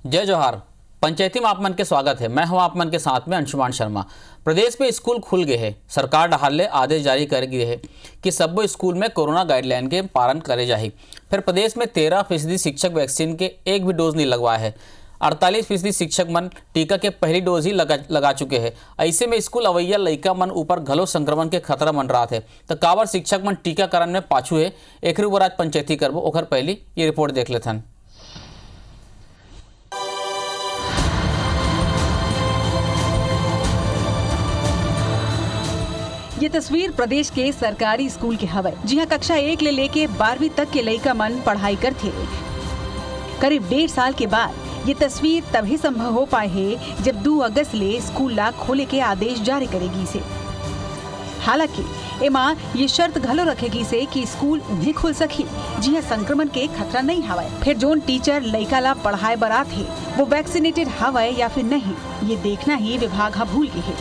जय जोहार। पंचायती में आप मन के स्वागत है। मैं हूं आप मन के साथ में अंशुमान शर्मा। प्रदेश में स्कूल खुल गए हैं। सरकार हाल आदेश जारी कर गए है कि सब स्कूल में कोरोना गाइडलाइन के पालन करे जाए। फिर प्रदेश में 13% शिक्षक वैक्सीन के एक भी डोज नहीं लगवाया है। 48% शिक्षक मन टीका के पहली डोज ही लगा चुके हैं। ऐसे में स्कूल अवैया लइका मन ऊपर घलो संक्रमण के खतरा मंडरा थे। तो काबर शिक्षक मन टीकाकरण में पाछू है, एक ऊपर आज पंचायती करबो। ओकर पहली ये रिपोर्ट देख लेथन। ये तस्वीर प्रदेश के सरकारी स्कूल के हवे, जहाँ कक्षा 1 ले लेके 12वीं तक के लइका मन पढ़ाई करथे। करीब 1.5 साल के बाद ये तस्वीर तभी संभव हो पाए है जब 2 अगस्त ले स्कूल ला खोले के आदेश जारी करेगी से। हालांकि एमा ये शर्त घलो रखेगी से कि स्कूल उन्हें खुल सकी जिहाँ संक्रमण के खतरा नहीं हवाए। फिर जोन टीचर लइका ला पढ़ाए बरा थे वो वैक्सीनेटेड हवाए या फिर नहीं, ये देखना ही विभाग हा भूल गए है।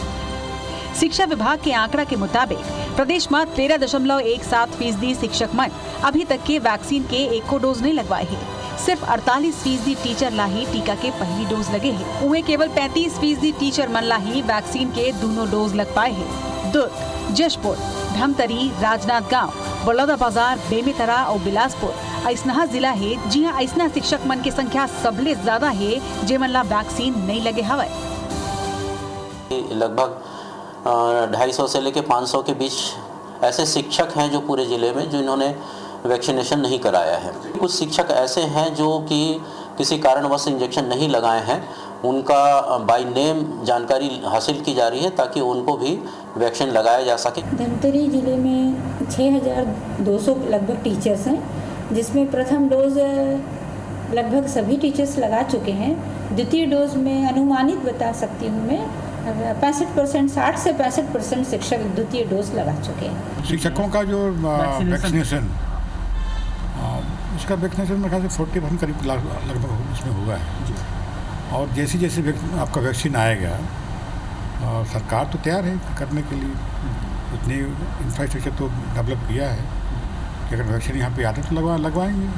शिक्षा विभाग के आंकड़ा के मुताबिक प्रदेश में 13.17% शिक्षक मन अभी तक के वैक्सीन के एक को डोज नहीं लगवाए हैं। सिर्फ 48% टीचर ला ही टीका के पहली डोज लगे हैं। उन्हें केवल 35% टीचर मन ला ही वैक्सीन के दोनों डोज लग पाए हैं। दुर्ग, जशपुर, धमतरी, राजनांदगांव, बलौदाबाजार, बेमेतरा और बिलासपुर ऐसना जिला है जिहाँ ऐसना शिक्षक मन की संख्या सबले ज्यादा है जे मन ला वैक्सीन नहीं लगे हवे। लगभग 250 से लेकर 500 के बीच ऐसे शिक्षक हैं जो पूरे ज़िले में जिन्होंने वैक्सीनेशन नहीं कराया है। कुछ शिक्षक ऐसे हैं जो कि किसी कारणवश इंजेक्शन नहीं लगाए हैं, उनका बाय नेम जानकारी हासिल की जा रही है ताकि उनको भी वैक्सीन लगाया जा सके। धमतरी ज़िले में 6200 लगभग टीचर्स हैं, जिसमें प्रथम डोज लगभग सभी टीचर्स लगा चुके हैं। द्वितीय डोज में अनुमानित बता सकती हूँ मैं 65%, 60 से 65% शिक्षक द्वितीय डोज लगा चुके हैं। शिक्षकों का जो वैक्सीनेशन उसका वैक्सीनेशन मेरे ख्याल से 40% करीब लगभग उसमें हुआ है। और जैसे जैसे आपका वैक्सीन आएगा सरकार तो तैयार है करने के लिए। इतनी इंफ्रास्ट्रक्चर तो डेवलप किया है कि अगर वैक्सीन यहाँ पे आते तो लगवाएंगे।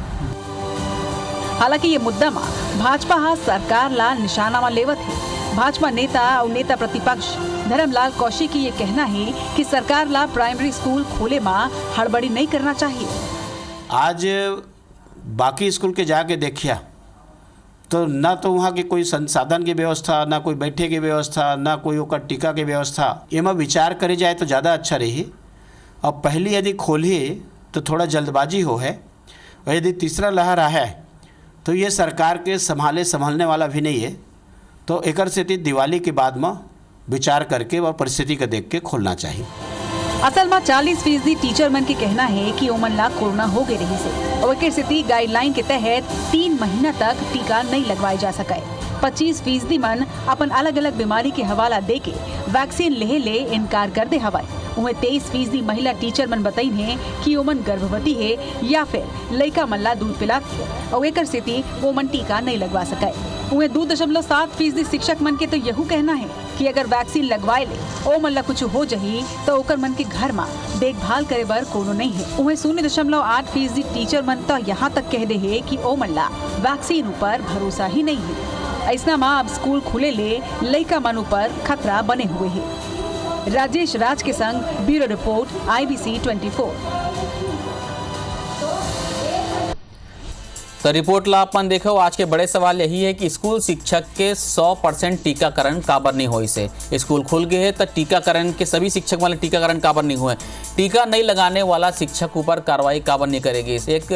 हालांकि ये मुद्दा में भाजपा हा सरकार ला निशाना में लेवत है। भाजपा नेता और नेता प्रतिपक्ष धर्मलाल कौशिक की ये कहना है कि सरकार ला प्राइमरी स्कूल खोले में हड़बड़ी नहीं करना चाहिए। आज बाकी स्कूल के जाके देखिया तो ना तो वहाँ की कोई संसाधन की व्यवस्था, ना कोई बैठे की व्यवस्था, ना कोई ओकर टीका की व्यवस्था। एमा विचार करे जाए तो ज़्यादा अच्छा रही। और पहली यदि खोलिए तो थोड़ा जल्दबाजी हो है, और यदि तीसरा लहर है तो ये सरकार के संभालने वाला भी नहीं है। तो एक स्थिति दिवाली के बाद में विचार करके और परिस्थिति को देख के खोलना चाहिए। असल में 40% टीचर मन के कहना है कि ओमन ला कोरोना हो गई रही से और एक स्थिति गाइडलाइन के तहत 3 महीना तक टीका नहीं लगवाए जा सके। 25% मन अपन अलग अलग बीमारी के हवाला दे के वैक्सीन ले इनकार कर दे हवाए। उन्हें 23% महिला टीचर मन बताई है कि ओमन गर्भवती है या फिर लइका मन ला दूध पिलाती है और एक स्थिति ओमन टीका नहीं लगवा सके। उन्हें 2.7% शिक्षक मन के तो यहू कहना है कि अगर वैक्सीन लगवाए ले ओ मन ला कुछ हो जाही तो ओकर मन के घर में देखभाल करे बर कोनो नहीं है। उन्हें 0.8% टीचर मन तो यहाँ तक कह दे है कि ओ मन ला वैक्सीन ऊपर भरोसा ही नहीं है। ऐसा में अब स्कूल खुले ले लइका मन ऊपर खतरा बने हुए है। राजेश राज के संग ब्यूरो रिपोर्ट IBC 24। तो रिपोर्ट ला अपन देखो। आज के बड़े सवाल यही है कि स्कूल शिक्षक के 100% टीकाकरण काबर नहीं हो। इसे स्कूल खुल गए हैं तो टीकाकरण के सभी शिक्षक वाले टीकाकरण काबर नहीं हुए। टीका नहीं लगाने वाला शिक्षक ऊपर कार्रवाई काबर नहीं करेगी। इसे एक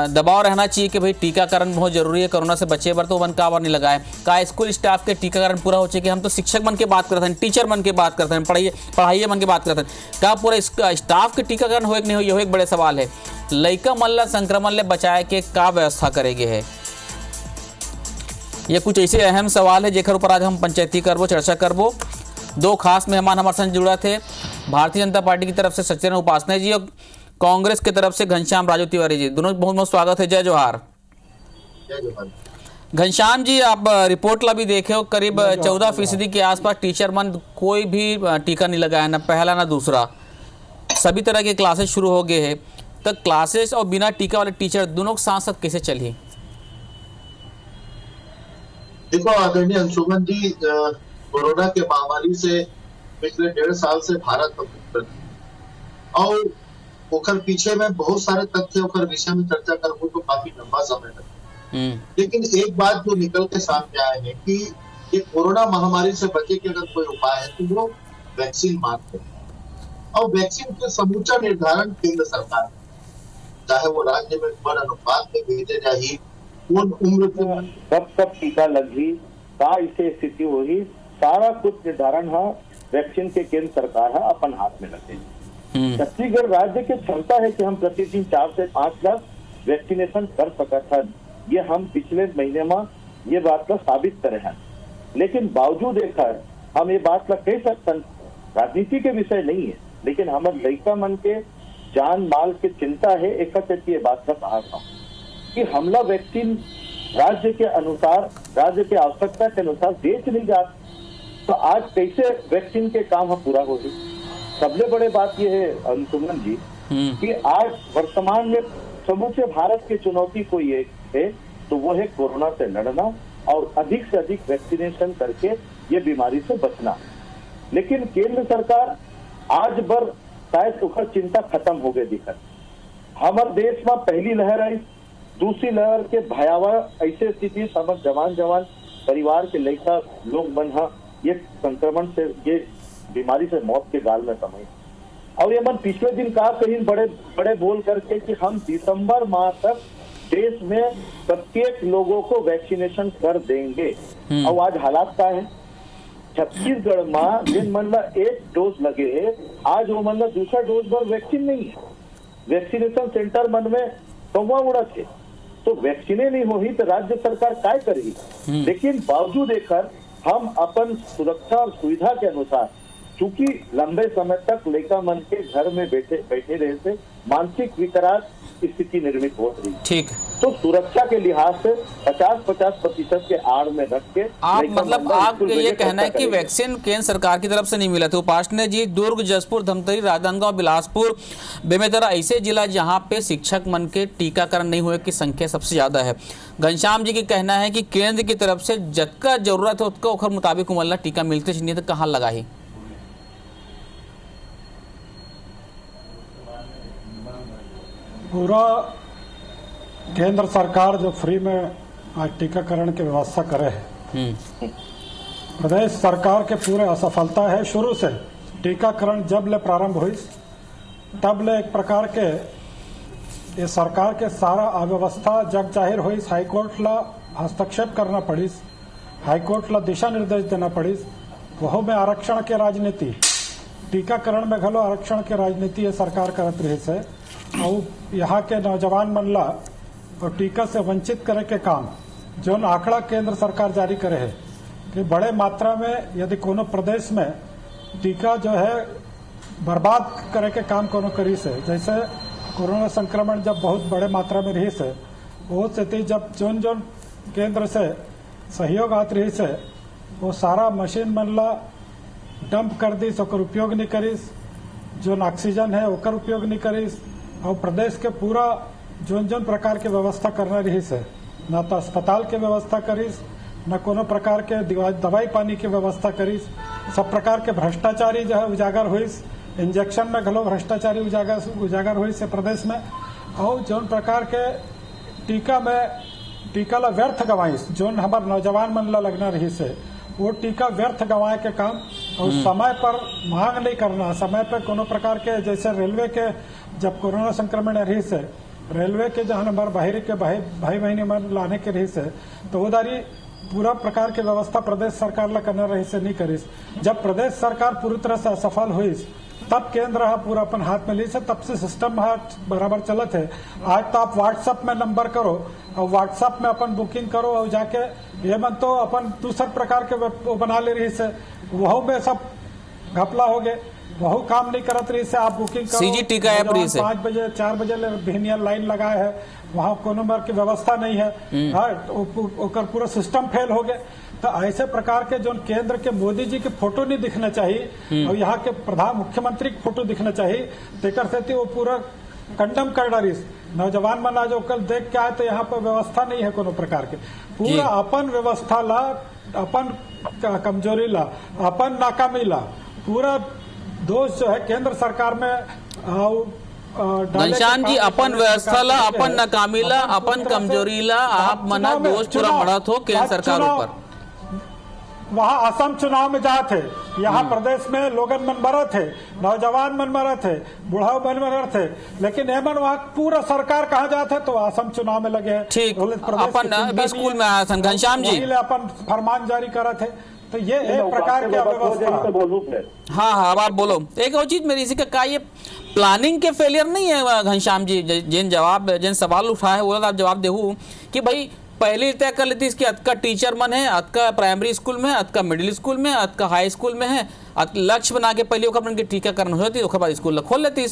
दबाव रहना चाहिए कि भाई टीकाकरण बहुत जरूरी है, कोरोना से बचे बर तो वन काबर नहीं लगाए। का स्कूल स्टाफ के टीकाकरण पूरा हो चाहिए। हम तो शिक्षक मन के बात करते हैं, टीचर मन के बात करते हैं, पढ़ाइए मन की बात करते हैं। का पूरा स्टाफ के टीकाकरण हो कि नहीं हो, यह एक बड़े सवाल है। लइका मल्ला संक्रमण ले बचाए के का व्यवस्था करेंगे है। ये कुछ ऐसे अहम सवाल है जेकर ऊपर आज हम पंचायती करबो, चर्चा करबो। 2 खास मेहमान हमारे साथ जुड़ा थे। भारतीय जनता पार्टी की तरफ से सत्येंद्र उपासने जी और कांग्रेस की तरफ से घनश्याम राजू तिवारी जी, दोनों बहुत बहुत स्वागत है। जय जोहार। घनश्याम जी, आप रिपोर्ट ला भी देखे हो, करीब 14% के आसपास टीचर मन कोई भी टीका नहीं लगाया, ना पहला ना दूसरा। सभी तरह के क्लासेस शुरू हो गए हैं। तो क्लासेस और बिना टीका वाले टीचर दोनों साथ साथ कैसे चलिए? देखो आदरणीय अंशुमन जी, कोरोना के महामारी से पिछले 1.5 साल से भारत और ओकर पीछे में बहुत सारे तथ्य ओकर विषय में चर्चा करबो तो काफी लंबा समय लगे। लेकिन एक बात जो निकल के सामने आए है कि ये कोरोना महामारी से बचे के अगर कोई उपाय है तो वो वैक्सीन मात्र है, और वैक्सीन के समूचा निर्धारण केंद्र सरकार, चाहे वो राज्य में बड़ अनुपात में भेजे जाही, कौन उम्र के कब टीका लगी, का इसे स्थिति होगी, सारा कुछ निर्धारण है वैक्सीन के केंद्र सरकार है अपन हाथ में रखे। छत्तीसगढ़ राज्य की क्षमता है कि हम प्रतिदिन 4 से 5 लाख वैक्सीनेशन कर सकते हैं, ये हम पिछले महीने में ये बात का साबित करे हैं। लेकिन बावजूद देकर हम ये बात का कह सकते हैं, राजनीति के विषय नहीं है, लेकिन हमारे लड़का मन के जान माल की चिंता है। एक ये बात का कहा था कि हमला वैक्सीन राज्य के अनुसार, राज्य के आवश्यकता के अनुसार बेच नहीं जाता, तो आज कैसे वैक्सीन के काम हम पूरा होगी। सबसे बड़े बात यह है अंशुमन जी कि आज वर्तमान में समूचे भारत की चुनौती कोई एक है, तो वो है कोरोना से लड़ना और अधिक से अधिक वैक्सीनेशन करके ये बीमारी से बचना। लेकिन केंद्र सरकार आज बर शायद उखर चिंता खत्म हो गई दिखत। हमारे देश में पहली लहर आई, दूसरी लहर के भयावह ऐसे स्थिति समझ जवान परिवार के लड़का लोग बना ये संक्रमण से, ये बीमारी से मौत के गाल में समय। और ये मन पिछले दिन कहा कहीं बड़े बड़े बोल करके कि हम दिसंबर माह तक देश में प्रत्येक लोगों को वैक्सीनेशन कर देंगे। और आज हालात क्या है, छत्तीसगढ़ में जिन मन ला 1 डोज लगे, आज वो मन ला दूसरा डोज पर वैक्सीन नहीं है। वैक्सीनेशन सेंटर मन में कौवा उड़ा थे, तो वैक्सीने नहीं होगी तो राज्य सरकार काय करेगी। लेकिन बावजूद देकर हम अपन सुरक्षा और सुविधा के अनुसार, चूंकि लंबे समय तक लड़का मन के घर में बैठे रहे से मानसिक विकराल स्थिति निर्मित हो रही, ठीक, तो सुरक्षा के लिहाज से 50% के आड़ में रख के आप मतलब आप ये कहना है कि वैक्सीन केंद्र सरकार की तरफ से नहीं मिला था। उपासने जी, दुर्ग, जसपुर, धमतरी, राजनांदगांव, बिलासपुर, बेमेतरा ऐसे जिला जहां पे शिक्षक मन के टीकाकरण नहीं हुए की संख्या सबसे ज्यादा है। घनश्याम जी की कहना है कि केंद्र की तरफ से जतका जरूरत है उसका ओखर मुताबिक उमरला टीका मिलते चाहिए, तो कहाँ लगा ही। पूरा केंद्र सरकार जो फ्री में आज टीकाकरण की व्यवस्था करे है, प्रदेश सरकार के पूरे असफलता है। शुरू से टीकाकरण जब ले प्रारंभ हुई तब ले एक प्रकार के ये सरकार के सारा अव्यवस्था जग जाहिर हुई। हाईकोर्ट ला हस्तक्षेप करना पड़ी, हाईकोर्ट ला दिशा निर्देश देना पड़ी, वह में आरक्षण के राजनीति, टीकाकरण में घलो आरक्षण के राजनीति ये सरकार करत रही से, और यहाँ के नौजवान मन ला और टीका से वंचित करे के काम जो आंकड़ा केंद्र सरकार जारी करे है कि बड़े मात्रा में यदि कोनो प्रदेश में टीका जो है बर्बाद करे के काम कोनो करी से, जैसे कोरोना संक्रमण जब बहुत बड़े मात्रा में रही से, वो स्थिति जब जोन जोन केंद्र से सहयोग आत रही से, वो सारा मशीन मन ला डंप कर दी, ओकर उपयोग नहीं करीस, जो ऑक्सीजन है ओकर उपयोग नहीं करीस, और प्रदेश के पूरा जोन जोन प्रकार के व्यवस्था करना रही से, न तो अस्पताल के व्यवस्था करीस, न कोनो प्रकार के दवाई पानी की व्यवस्था करीस। सब प्रकार के भ्रष्टाचारी जो है उजागर हुईस, इंजेक्शन में घलो भ्रष्टाचारी उजागर हुई से प्रदेश में। और जोन प्रकार के टीका ला व्यर्थ गवाईस, जोन हमारे नौजवान मन ला लगना रही से, वो टीका व्यर्थ गंवाए के काम, और समय पर मांग नहीं करना, समय पर कोनो प्रकार के, जैसे रेलवे के जब कोरोना संक्रमण रही से, रेलवे के जहाँ नंबर बाहरी के भाई बहनी मन लाने के रही से, तो उधारी पूरा प्रकार के व्यवस्था प्रदेश सरकार ला करना रही से नहीं करीस। जब प्रदेश सरकार पूरी तरह से असफल हुई तब केंद्र पूरा अपन हाथ में ली से, तब से सिस्टम बराबर चलत है। आज तो आप व्हाट्सएप में नंबर करो और व्हाट्सएप में अपन बुकिंग करो, और जाके ये मन तो अपन दूसर प्रकार के वो बना ले रही से, वह में सब घपला हो गए, वह काम नहीं करत रही से। आप बुकिंग करो, सीजी टीका ऐप रही से 5 बजे 4 बजे भिनिया लाइन लगाए है, वहाँ कोनो नंबर की व्यवस्था नहीं है, ओकर पूरा सिस्टम फेल हो गए। तो ऐसे प्रकार के जो केंद्र के मोदी जी के फोटो नहीं दिखना चाहिए और यहाँ के प्रधान मुख्यमंत्री के फोटो दिखना चाहिए, तेकर से वो पूरा कंडम कर डरिस नौजवान मन आज कल देख के आए तो यहाँ पर व्यवस्था नहीं है कोनो प्रकार के पूरा अपन व्यवस्था ला अपन कमजोरी ला अपन नाकामी ला पूरा दोष जो है केंद्र सरकार में घनश्याम जी अपन व्यवस्था ला अपन नाकामी ला अपन कमजोरी ला आप मना दोष पूरा बढ़त हो केंद्र सरकार ऊपर। वहाँ असम चुनाव में जा थे, यहाँ प्रदेश में लोगन मन मरा थे, नौजवान मन मरा थे, बुढ़ाओ मन मरा थे, लेकिन एमन वहाँ पूरा सरकार कहाँ जाते तो असम चुनाव में लगे। ठीक अपन स्कूल में आया था घनश्याम जी अपन फरमान जारी करा थे तो ये एक प्रकार की अव्यवस्था। हाँ आप बोलो एक और चीज मेरी इसी का ये प्लानिंग के फेलियर नहीं है घनश्याम जी जिन सवाल उठाए वो आप जवाब देहू कि भाई पहले तय कर लेती इसकी अत का टीचर मन है, अत का प्राइमरी स्कूल में, अत का मिडिल स्कूल में, अत का हाई स्कूल में है, लक्ष्य बना के पहले ओकर टीकाकरण हो जाती ओकर बाद स्कूल खोल लेती।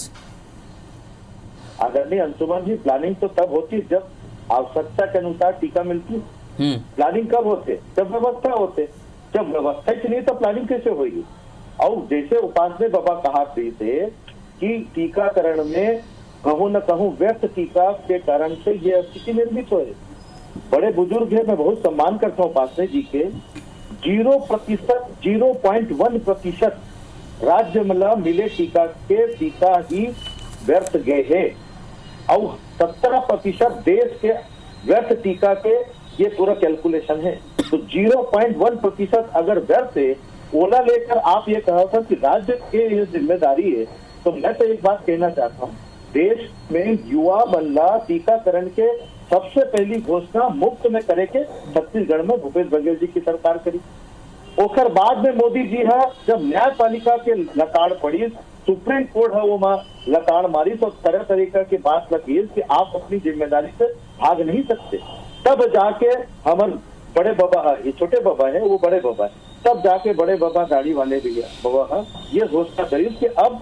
आदरणीय अंशुमन जी प्लानिंग तो तब होती जब आवश्यकता के अनुसार टीका मिलती। प्लानिंग कब होते जब व्यवस्था होते, जब व्यवस्था ही नहीं तो प्लानिंग कैसे होगी। और जैसे उपाध्याय बाबा कहा थे कि टीकाकरण में कहूँ न कहूँ व्यर्थ टीका के कारण से ये स्थिति निर्मित हो। बड़े बुजुर्ग है, मैं बहुत सम्मान करता हूँ उपाध्याय जी के। 0.1% राज्य मतलब मिले टीका ही व्यर्थ गए हैं और 17% देश के व्यर्थ टीका के ये पूरा कैलकुलेशन है। तो 0.1% अगर व्यर्थ है ओला लेकर आप ये कहा था कि राज्य के ये जिम्मेदारी है, तो मैं तो एक बात कहना चाहता हूँ देश में युवा बल्ला टीकाकरण के सबसे पहली घोषणा मुफ्त में करे के छत्तीसगढ़ में भूपेश बघेल जी की सरकार करी। ओकर बाद में मोदी जी है जब न्यायपालिका के लताड़ पड़ी, सुप्रीम कोर्ट है वो माँ लताड़ मारी तो तरह तरीका की बात लगी कि आप अपनी जिम्मेदारी से भाग नहीं सकते। तब जाके हमारे बड़े बाबा है, ये छोटे बाबा है वो बड़े बाबा है, तब जाके बड़े बाबा दाढ़ी वाले भी बाबा है ये घोषणा करी कि अब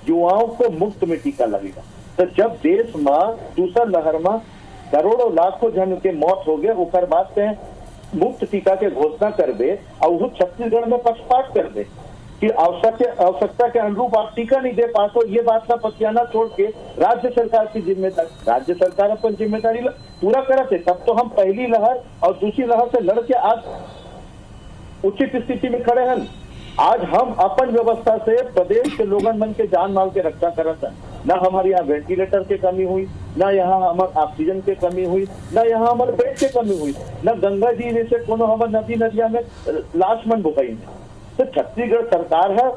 युवाओं को मुफ्त में टीका लगेगा। तो जब देश में दूसरा लहर में करोड़ों लाखों जन के मौत हो गए ओकर बाद से मुफ्त टीका के घोषणा कर दे और वो छत्तीसगढ़ में पक्षपात कर दे कि आवश्यकता के अनुरूप आप टीका नहीं दे पाते हो, ये बात का पतियाना छोड़ के राज्य सरकार की जिम्मेदारी, राज्य सरकार अपन जिम्मेदारी पूरा करते। तब तो हम पहली लहर और दूसरी लहर से लड़के आज उचित स्थिति में खड़े हैं। आज हम अपन व्यवस्था से प्रदेश के लोगन मन के जान माल के रक्षा करता है। ना हमारे यहाँ वेंटिलेटर की कमी हुई, ना यहाँ हमारे ऑक्सीजन की कमी हुई, ना यहाँ हमारे बेड की कमी हुई, ना गंगा जी जैसे कोनो हमारे नदी नदिया में लाश मन बुकाई। तो छत्तीसगढ़ सरकार है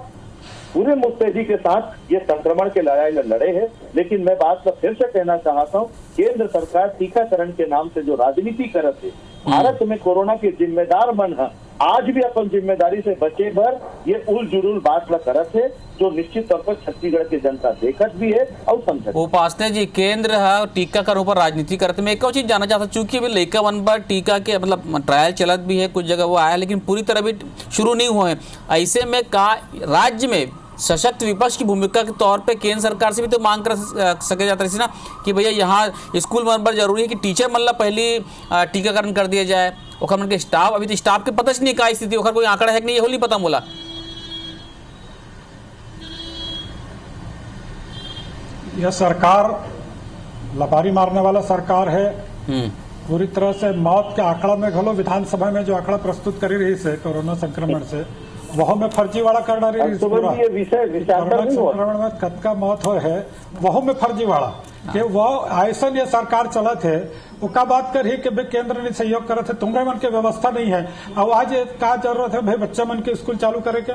पूरे मुस्तैदी के साथ ये संक्रमण के लड़ाई लड़े है। लेकिन मैं बात का फिर से कहना चाहता हूँ केंद्र सरकार टीकाकरण के नाम से जो राजनीति करते भारत में कोरोना के जिम्मेदार मन है आज भी अपन जिम्मेदारी से बचे भर ये उल जुलूल बात ला करत है जो निश्चित तौर पर छत्तीसगढ़ की जनता देखत भी है और समझत। उपासने जी केंद्र है टीकाकरण पर राजनीति करते। मैं एक और चीज जानना चाहता चूंकि अभी लड़का वन पर टीका के मतलब ट्रायल चलत भी है, कुछ जगह वो आया लेकिन पूरी तरह भी शुरू नहीं हुए। ऐसे में का राज्य में सशक्त विपक्ष की भूमिका के तौर पे केंद्र सरकार से भी तो मांग कर सके जाता है ना कि भैया यहाँ स्कूल मन पर जरूरी है कि टीचर मन ला पहली टीकाकरण कर दिया जाए। ओकर मन के स्टाफ अभी तो स्टाफ के पता नहीं का स्थिति ओकर कोई आंकड़ा है कि नहीं ये नहीं पता मोला। यह सरकार लपारी मारने वाला सरकार है। पूरी तरह से मौत के आंकड़ा में घलो विधानसभा में जो आंकड़ा प्रस्तुत करी रही से कोरोना संक्रमण से वह में फर्जीवाड़ा कर रही है। कोरोना संक्रमण में कतका मौत हो है वह में फर्जीवाड़ा कि वह ऐसा ये सरकार चलत है वो का बात कर ही कि भाई केंद्र ने सहयोग करत है तुम्हारे मन के व्यवस्था नहीं है। और आज का जरूरत है भाई बच्चा मन के स्कूल चालू करे के।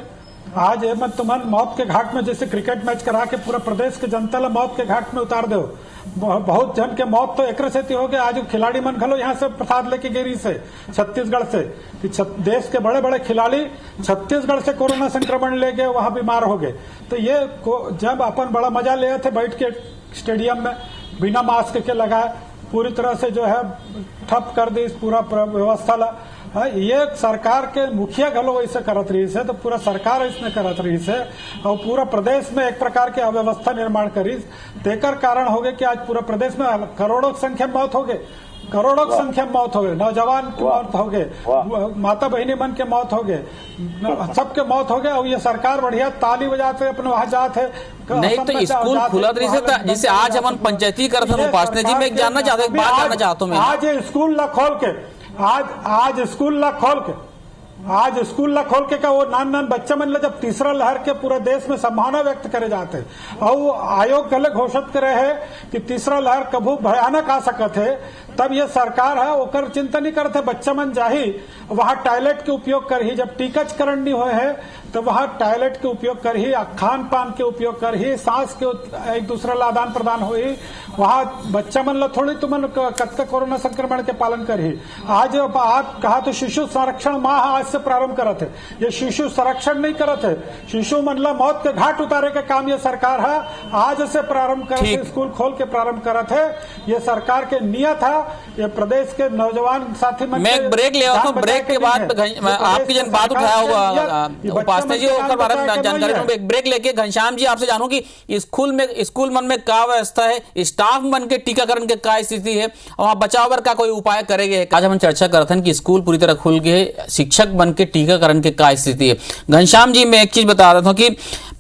आज ये मत तुम्हारे मौत के घाट में जैसे क्रिकेट मैच करा के पूरा प्रदेश के जनता ला मौत के घाट में उतार दो। बहुत जन के मौत तो एक से हो गया। आज खिलाड़ी मन खलो यहाँ से प्रसाद लेके गिरी से छत्तीसगढ़ से कि देश के बड़े बड़े खिलाड़ी छत्तीसगढ़ से कोरोना संक्रमण ले गए वहां बीमार हो गए। तो ये जब अपन बड़ा मजा ले थे बैठ के स्टेडियम में बिना मास्क के लगाए पूरी तरह से जो है ठप कर दी इस पूरा व्यवस्था ला। ये सरकार के मुखिया घलो वैसे करत रही से तो पूरा सरकार इसमें करत रही से और पूरा प्रदेश में एक प्रकार के अव्यवस्था निर्माण करी तेकर कारण हो गए कि आज पूरा प्रदेश में करोड़ों की संख्या में मौत हो गए। करोड़ों की संख्या में मौत हो गए, नौजवान की मौत हो गए, माता बहनी मन के मौत हो गए, सबके मौत हो गए। और ये सरकार बढ़िया ताली बजाते अपने वहां जाते नहीं तो स्कूल खुला जैसे आज हम पंचायती करते उपासना जी, मैं एक जानना चाहता हूँ, बात जानना चाहता हूँ। आज स्कूल ला खोल के आज स्कूल ला खोल के का वो नान बच्चा मन जब तीसरा लहर के पूरा देश में संभावना व्यक्त करे जाते और वो आयोग गलत घोषित करे है कि तीसरा लहर कभू भयानक आ सकत है, तब ये सरकार है ओकर चिंता नहीं करते। बच्चा मन जाही वहां टॉयलेट के उपयोग कर ही, जब टीकाकरण नहीं हुए है तो वहां टॉयलेट के उपयोग कर ही, खान पान के उपयोग कर ही, सांस के एक दूसरे ला आदान प्रदान हो ही, वहां बच्चा मन ला थोड़ी तुमन कत्का कोरोना संक्रमण के पालन कर ही। आज आप कहा तो शिशु संरक्षण माह आज से प्रारंभ करत है, ये शिशु संरक्षण नहीं करत है, शिशु मन ला मौत के घाट उतारे का काम ये सरकार है आज से प्रारंभ करत है, स्कूल खोल के प्रारंभ करत है। ये सरकार के नियत है, ये प्रदेश के नौजवान साथी मन। मैं एक ब्रेक ले आता हूँ, ब्रेक के बाद आपकी जन बात उठाया होगा उपासना जी होकर बारे में जानकारी दूं। एक ब्रेक लेके घनश्याम जी आपसे जानूं कि स्कूल मन में क्या व्यवस्था है, स्टाफ मन के टीकाकरण के क्या स्थिति है और वहाँ बचाव का कोई उपाय करेंगे। आज हम चर्चा करते हैं कि स्कूल पूरी तरह खुल गए, शिक्षक बन के टीकाकरण के क्या स्थिति है। घनश्याम जी मैं एक चीज बता रहा था कि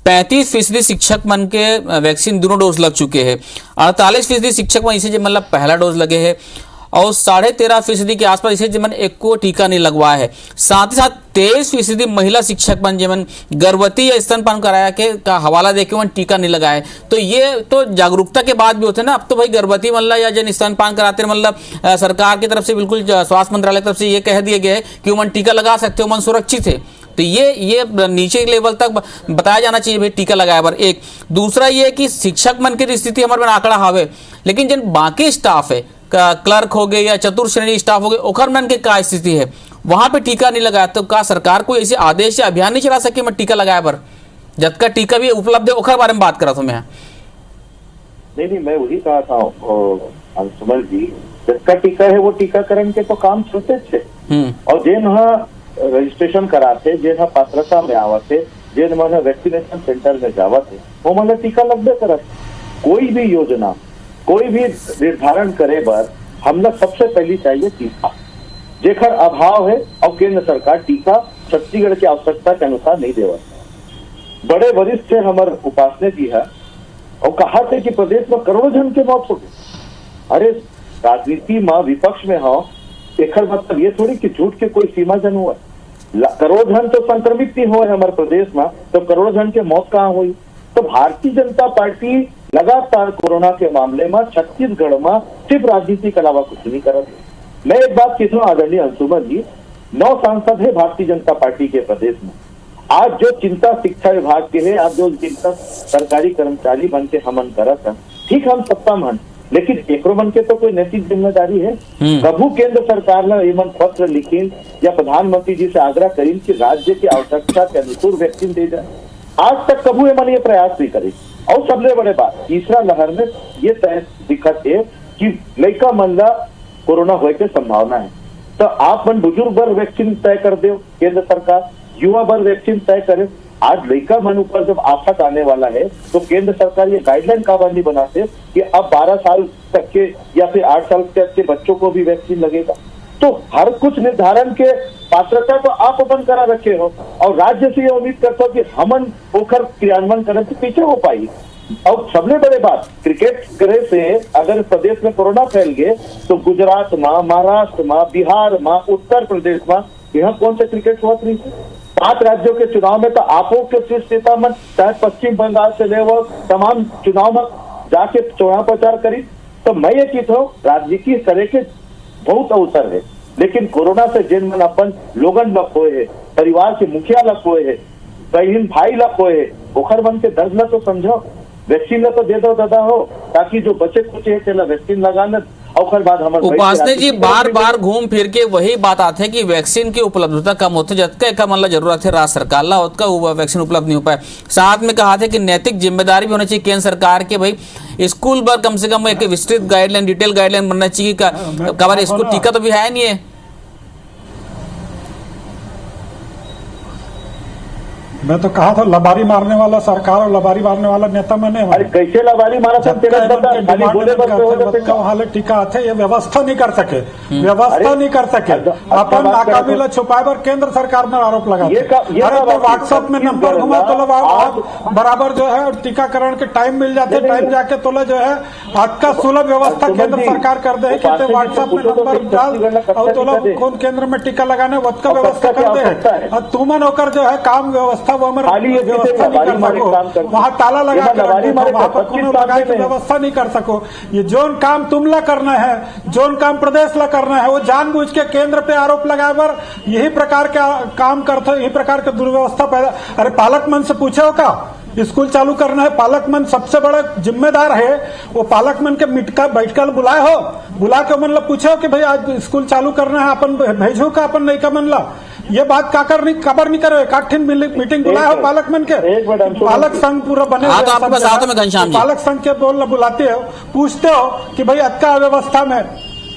35% शिक्षक मन के वैक्सीन दोनों डोज लग चुके हैं, 48% शिक्षक मन इसे मतलब पहला डोज लगे है और 13.5% के आसपास इसे जमन एक को टीका नहीं लगवाया है। साथ ही साथ 23% महिला शिक्षक बन जमन गर्भवती या स्तनपान कराया के का हवाला देके वन टीका नहीं लगाए। तो ये तो जागरूकता के बाद भी होते ना, अब तो भाई गर्भवती मतलब या जन स्तनपान कराते मतलब सरकार की तरफ से बिल्कुल स्वास्थ्य मंत्रालय की तरफ से ये कह दिया गया है कि मन टीका लगा सकते हो, मन सुरक्षित है। तो ये नीचे लेवल तक बताया जाना चाहिए भाई टीका लगाए पर। एक दूसरा ये कि शिक्षक मन की स्थिति हमारे में आंकड़ा हावे, लेकिन जिन बाकी स्टाफ है क्लर्क हो गए या चतुर्थ श्रेणी स्टाफ हो गए ओखर मन के क्या स्थिति है, वहां पे टीका नहीं लगाया तो क्या सरकार को ऐसे आदेश या अभियान नहीं चला सके मैं टीका लगाए पर, जब का टीका भी उपलब्ध है ओखर बारे में बात करा था मैं। नहीं मैं वही कहा था सुमन जी, जिसका टीका है वो टीकाकरण के तो काम छोटे थे और जिन रजिस्ट्रेशन कराते, जिन पात्रता में आवते, जिन मन वैक्सीनेशन सेंटर में जावत है वो मन टीका लगभग करत। कोई भी योजना कोई भी निर्धारण करे बर हम लोग सबसे पहली चाहिए टीका, जेकर अभाव है और केंद्र सरकार टीका छत्तीसगढ़ की आवश्यकता के अनुसार नहीं देवा। बड़े वरिष्ठ से हमारे उपासना जी है और कहा थे कि प्रदेश में करोड़ों जन के मौत हो गई। अरे राजनीति में विपक्ष में हो एक मतलब ये थोड़ी कि झूठ के कोई सीमा जन हुआ, करोड़ जन तो संक्रमित ही हुए हमारे प्रदेश में, तो करोड़ जन के मौत कहाँ हुई। तो भारतीय जनता पार्टी लगातार कोरोना के मामले में छत्तीसगढ़ में सिर्फ राजनीति के अलावा कुछ नहीं कर रही। मैं एक बात कहता हूँ आदरणीय अंशुमन जी, 9 सांसद है भारतीय जनता पार्टी के प्रदेश में। आज जो चिंता शिक्षा विभाग के है, आज जो चिंता सरकारी कर्मचारी बन के हमन करत है, ठीक हम सत्ता मन, लेकिन एकरो मन के तो कोई नैतिक जिम्मेदारी है। कभू केंद्र सरकार ने एमन पत्र लिखी या प्रधानमंत्री जी से आग्रह करी कि राज्य की आवश्यकता के अनुसार वैक्सीन दे जाए, आज तक कभू एमन ये प्रयास नहीं करे। और सबसे बड़े बात तीसरा लहर में ये तय दिक्कत है कि लड़का मन ला कोरोना होने की संभावना है, तो आप मन बुजुर्ग बर वैक्सीन तय कर दो केंद्र सरकार, युवा बर वैक्सीन तय करे। आज लड़का मन ऊपर जब आफत आने वाला है तो केंद्र सरकार ये गाइडलाइन काबंदी बनाते कि अब 12 साल तक के या फिर 8 साल तक के बच्चों को भी वैक्सीन लगेगा। तो हर कुछ निर्धारण के पात्रता तो आप अपन करा रखे हो और राज्य से ये उम्मीद करते हो कि हमन होकर क्रियान्वयन करने से पीछे हो पाई। और सबसे बड़े बात क्रिकेट करे से अगर प्रदेश में कोरोना फैल गए तो गुजरात में, महाराष्ट्र में, बिहार में, उत्तर प्रदेश में यहाँ कौन से क्रिकेट हुआ नहीं। 5 राज्यों के चुनाव में तो आपो के शीर्ष नेता मन चाहे पश्चिम बंगाल से ले वो तमाम चुनाव में जाके चुनाव प्रचार करी। तो मैं ये कहता हूँ राजनीति करे के बहुत अवसर है, लेकिन कोरोना से जिन मन अपन लोगन लग हुए है, परिवार के मुखिया लग हुए है, बहन भाई लग हुए है, ओखर मन के दर्द न तो समझो, वैक्सीन तो दे दो दादा हो ताकि जो बचे कुछ है चला वैक्सीन लगाना। उपासना जी बार बार घूम फिर के वही बात आते हैं कि वैक्सीन की उपलब्धता कम होती है, जबकि का मतलब जरूरत है राज्य सरकार ला उसका वैक्सीन उपलब्ध नहीं हो पाए। साथ में कहा था कि नैतिक जिम्मेदारी भी होनी चाहिए केंद्र सरकार के, भाई स्कूल पर कम से कम एक विस्तृत गाइडलाइन डिटेल गाइडलाइन बनना चाहिए का स्कूल टीका तो भी है नहीं है। मैं तो कहा था लबारी मारने वाला सरकार और लबारी मारने वाला नेता मने अरे कैसे लबारी मारा था वहाँ टीका आते ये व्यवस्था नहीं कर सके अपन नाकाबिला छुपाए पर केंद्र सरकार में आरोप लगाते। अरे तो व्हाट्सएप में नंबर घुमा तो बराबर जो है टीकाकरण के टाइम मिल जाते, टाइम जाके तो जो है आज का सुलभ व्यवस्था केंद्र सरकार कर दे कहते व्हाट्सएप में नंबर डाल और तो कौन केंद्र में टीका लगाने वक्त का व्यवस्था कर दे और तुमन होकर जो है काम व्यवस्था वो व्यवस्था नहीं कर सको, वहाँ ताला लगा के वहाँ पर व्यवस्था नहीं कर सको। ये जोन काम तुमला करना है, जोन काम प्रदेश ला करना है, वो जानबूझ के केंद्र पे आरोप लगाए पर यही प्रकार के काम करते, यही प्रकार के दुर्व्यवस्था पैदा। अरे पालक मन से पूछे हो का स्कूल चालू करना है, पालक मन सबसे बड़ा जिम्मेदार है, वो पालक मन के बैठकर बुलाए हो, बुला के मन ला पूछे हो कि भाई आज स्कूल चालू करना है, अपन भेजो का अपन नहीं का मन ला ये बात काकर नहीं खबर नहीं करे। काठिन मीटिंग बुलाए हो पालक मन के, पालक संघ पूरा बने हाँ, तो आपके साथ में घनश्याम जी पालक संघ के बोल बुलाते हो, पूछते हो कि भाई अक्का व्यवस्था में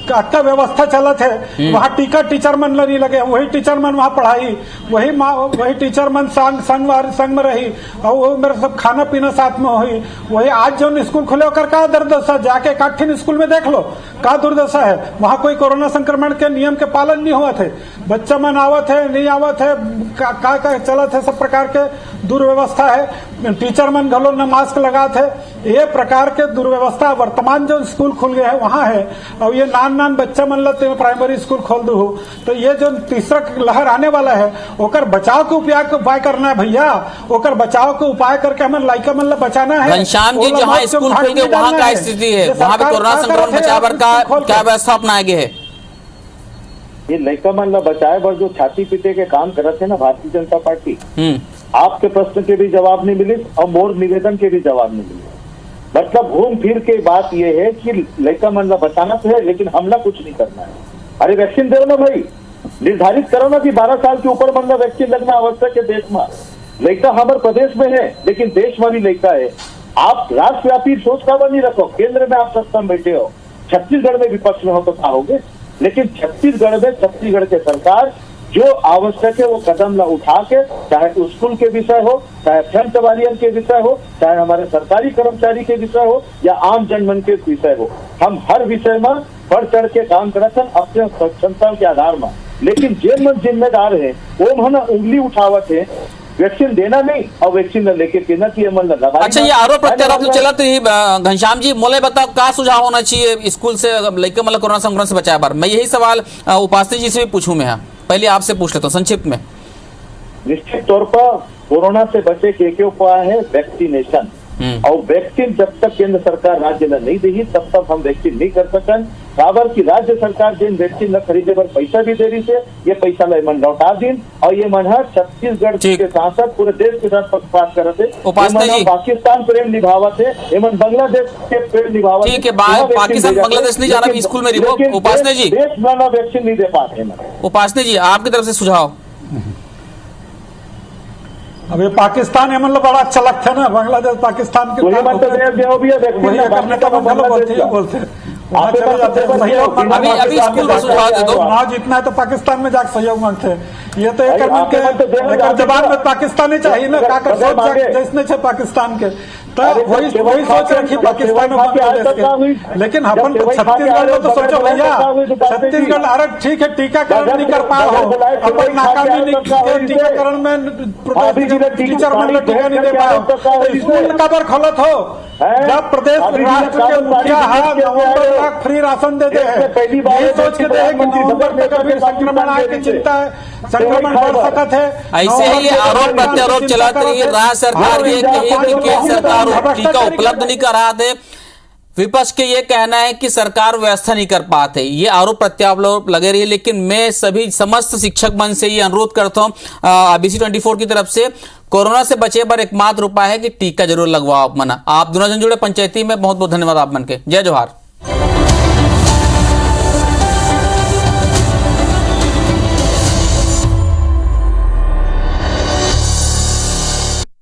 अक्का व्यवस्था चलत है, वहाँ टीचर मन नहीं लगे, वही टीचर मन वहाँ पढ़ाई, वही टीचर मन संग में रही और वो मेरे सब खाना पीना साथ में हुई। वही आज जो स्कूल खुले होकर का दुर्दशा, जाके काठिन स्कूल में देख लो का दुर्दशा है। वहाँ कोई कोरोना संक्रमण के नियम के पालन नहीं हुआ थे, बच्चा मन आवत है नहीं आवत है, का चलत है, सब प्रकार के दुर्व्यवस्था है। टीचर मन घलो न मास्क लगा थे, ये प्रकार के दुर्व्यवस्था वर्तमान जो स्कूल खुल गए हैं वहाँ है। और ये नान बच्चा मन लते प्राइमरी स्कूल खोल दू, तो ये जो तीसरा लहर आने वाला है ओकर बचाव के उपाय करना है भैया, ओकर बचाव के उपाय करके हमें लाइका मन ला बचाना है। घनश्याम जी जहाँ स्कूल खुल गए वहाँ का स्थिति है, वहाँ पे कोरोना संक्रमण बचाव का क्या व्यवस्था अपनाए गए है? ये लड़का मन ला बचाए बर जो छाती पीटे के काम करत है ना भारतीय जनता पार्टी, आपके प्रश्न के भी जवाब नहीं मिली और मोर निवेदन के भी जवाब नहीं मिले। मतलब घूम फिर के बात यह है कि लड़का मन ला बचाना तो है लेकिन हमला कुछ नहीं करना है। अरे वैक्सीन दो ना भाई, निर्धारित करो ना कि 12 साल के ऊपर मन ला वैक्सीन लगना आवश्यक है देश में। लड़का हमारे प्रदेश में है लेकिन देश में भी लड़का है। आप राष्ट्रव्यापी सोच का नहीं रखो, केंद्र में आप सत्ता में बैठे हो, छत्तीसगढ़ में विपक्ष में हो तो कहोगे, लेकिन छत्तीसगढ़ में छत्तीसगढ़ के सरकार जो आवश्यक है वो कदम ला उठा के, चाहे स्कूल के विषय हो, चाहे फ्रंट वालियन के विषय हो, चाहे हमारे सरकारी कर्मचारी के विषय हो या आम जनमन के विषय हो, हम हर विषय में बढ़ चढ़ के काम करते हैं अपने क्षमता के आधार में। लेकिन जे मन जिम्मेदार है वो मन उंगली उठावत है, वैक्सीन देना नहीं और वैक्सीन लेके देना चाहिए मन लगा। अच्छा, ये आरोप प्रत्यारोप तो चला तो घनश्याम जी मोले बताओ क्या सुझाव होना चाहिए स्कूल से लेकर मतलब कोरोना संक्रमण से बचाए बार? मैं यही सवाल उपासनी जी से भी पूछूं, मैं पहले आपसे पूछ लेता हूँ संक्षिप्त में। निश्चित तौर पर कोरोना से बचे के उपाय है वैक्सीनेशन, और वैक्सीन जब तक केंद्र सरकार राज्य में नहीं देगी तब तक हम वैक्सीन नहीं कर सकन। बराबर की राज्य सरकार जिन वैक्सीन न खरीदे पर पैसा भी दे रही से, ये पैसा मन लौटा दिन और ये मन छत्तीसगढ़ के साथ साथ पूरे देश के साथ पक्षपात करते, पाकिस्तान प्रेम निभावत है, एमन बांग्लादेश के प्रेम निभावत। ठीक है, पाकिस्तान बांग्लादेश नहीं जाना स्कूल में रिवो। उपासना जी देश में वैक्सीन नहीं दे पाते। उपासना जी आपकी तरफ से सुझाव? अब ये पाकिस्तान है मतलब बड़ा अच्छा लगता है ना, बांग्लादेश पाकिस्तान के वही करने का बोलते अभी स्कूल में सुझाव दे दो, चुनाव जीतना है तो पाकिस्तान में जाकर सहयोग मांगते हैं। ये तो एक जवाब में पाकिस्तानी चाहिए ना, जैसने पाकिस्तान के तो वही सोच रखी पाकिस्तान और बांग्लादेश के। लेकिन अपन छत्तीसगढ़ में तो सोचो भैया, छत्तीसगढ़ अरे ठीक है टीकाकरण नहीं कर पाए हो, अपन नाकामी टीकाकरण में टीचर मन टीका नहीं दे पाए हो, स्कूल कबर खोलत हो जब प्रदेश राष्ट्र के मुखिया नवंबर तक फ्री राशन देते हैं, ये सोच के दे कि नवंबर तक अभी संक्रमण आए की चिंता है, संक्रमण बढ़ सकता है। ऐसे ही आरोप प्रत्यारोप चलाते रही राज्य सरकार ये कही कि केंद्र सरकार टीका उपलब्ध नहीं कर रहा थे, विपक्ष के ये कहना है कि सरकार व्यवस्था नहीं कर पाते। ये आरोप प्रत्यारोप लगे रही, लेकिन मैं सभी समस्त शिक्षक मन से ये अनुरोध करता हूँ ABC24 की तरफ से, कोरोना से बचे पर एकमात्र उपाय है कि टीका जरूर लगवाओ मना। आप दोनों जन जुड़े पंचायती में, बहुत बहुत धन्यवाद आप मन के। जय जोहार।